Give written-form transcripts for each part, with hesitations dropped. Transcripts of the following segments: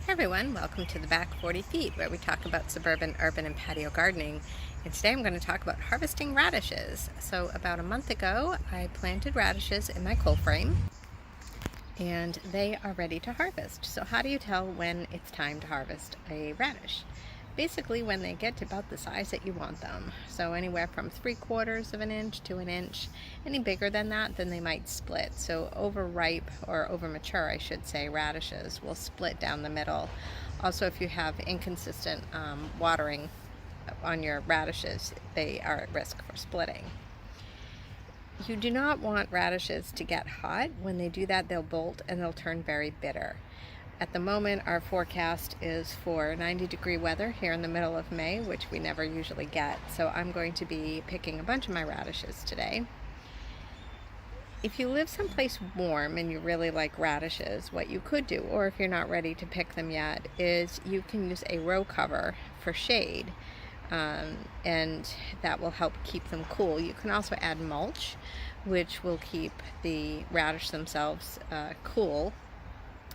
Hi everyone, welcome to the Back 40 Feet, where we talk about suburban, urban, and patio gardening. And today I'm going to talk about harvesting radishes. So about a month ago, I planted radishes in my cold frame, and they are ready to harvest. So how do you tell when it's time to harvest a radish? Basically when they get to about the size that you want them. So anywhere from 3/4 of an inch to an inch. Any bigger than that, then they might split. So overripe, or over mature I should say, radishes will split down the middle. Also, if you have inconsistent watering on your radishes, they are at risk for splitting. You do not want radishes to get hot. When they do that, they'll bolt and they'll turn very bitter. At the moment, our forecast is for 90-degree weather here in the middle of May, which we never usually get. So I'm going to be picking a bunch of my radishes today. If you live someplace warm and you really like radishes, what you could do, or if you're not ready to pick them yet, is you can use a row cover for shade. And that will help keep them cool. You can also add mulch, which will keep the radish themselves cool,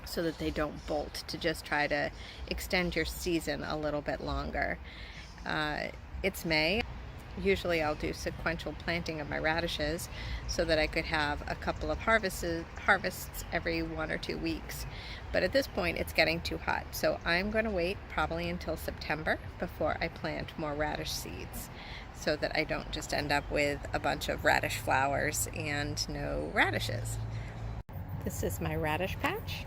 so that they don't bolt, to just try to extend your season a little bit longer. It's May. Usually I'll do sequential planting of my radishes so that I could have a couple of harvests every 1 or 2 weeks. But at this point it's getting too hot, so I'm going to wait probably until September before I plant more radish seeds, so that I don't just end up with a bunch of radish flowers and no radishes. This is my radish patch,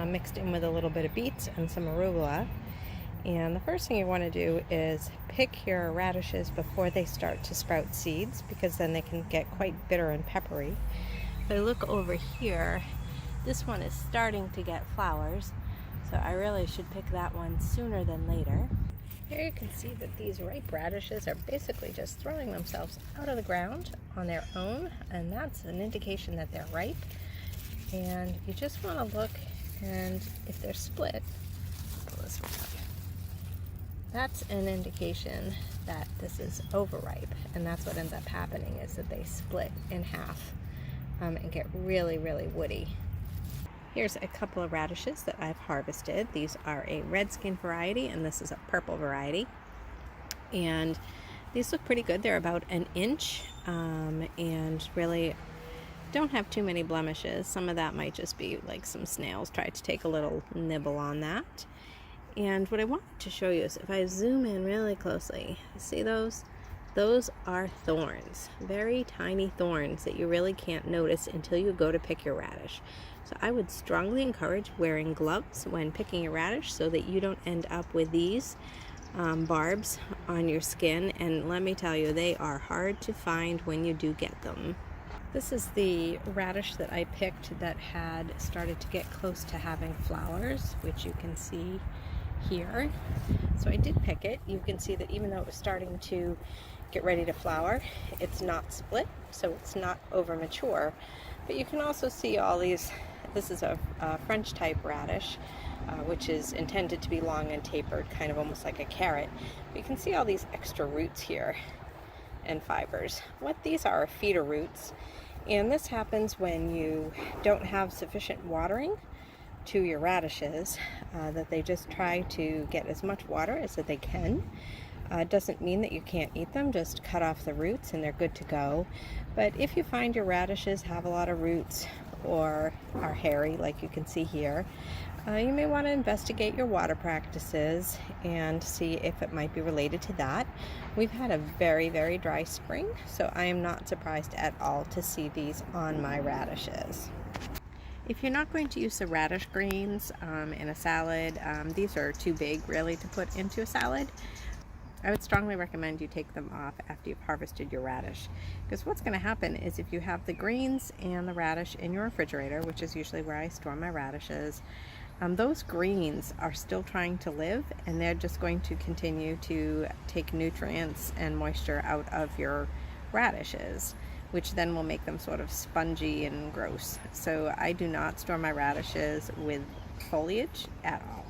mixed in with a little bit of beets and some arugula. And the first thing you want to do is pick your radishes before they start to sprout seeds, because then they can get quite bitter and peppery. If I look over here, this one is starting to get flowers, so I really should pick that one sooner than later. Here you can see that these ripe radishes are basically just throwing themselves out of the ground on their own, and that's an indication that they're ripe. And you just want to look, and if they're split, pull this one up. That's an indication that this is overripe, and that's what ends up happening, is that they split in half and get really, really woody. Here's a couple of radishes that I've harvested. These are a red skin variety, and this is a purple variety. And these look pretty good. They're about an inch and really don't have too many blemishes. Some of that might just be like some snails tried to take a little nibble on that. And what I wanted to show you is, if I zoom in really closely, see those? Those are thorns, very tiny thorns that you really can't notice until you go to pick your radish. So I would strongly encourage wearing gloves when picking your radish, so that you don't end up with these barbs on your skin. And let me tell you, they are hard to find when you do get them. This is the radish that I picked that had started to get close to having flowers, which you can see here. So I did pick it. You can see that even though it was starting to get ready to flower, it's not split, so it's not over mature. But you can also see all these. This is a French type radish, which is intended to be long and tapered, kind of almost like a carrot. But you can see all these extra roots here and fibers. What these are feeder roots, and this happens when you don't have sufficient watering to your radishes, that they just try to get as much water as that they can. It doesn't mean that you can't eat them. Just cut off the roots and they're good to go. But if you find your radishes have a lot of roots or are hairy, like you can see here, you may want to investigate your water practices and see if it might be related to that. We've had a very, very dry spring, so I am not surprised at all to see these on my radishes. If you're not going to use the radish greens in a salad, these are too big really to put into a salad. I would strongly recommend you take them off after you've harvested your radish, because what's going to happen is, if you have the greens and the radish in your refrigerator, which is usually where I store my radishes, those greens are still trying to live, and they're just going to continue to take nutrients and moisture out of your radishes, which then will make them sort of spongy and gross. So I do not store my radishes with foliage at all.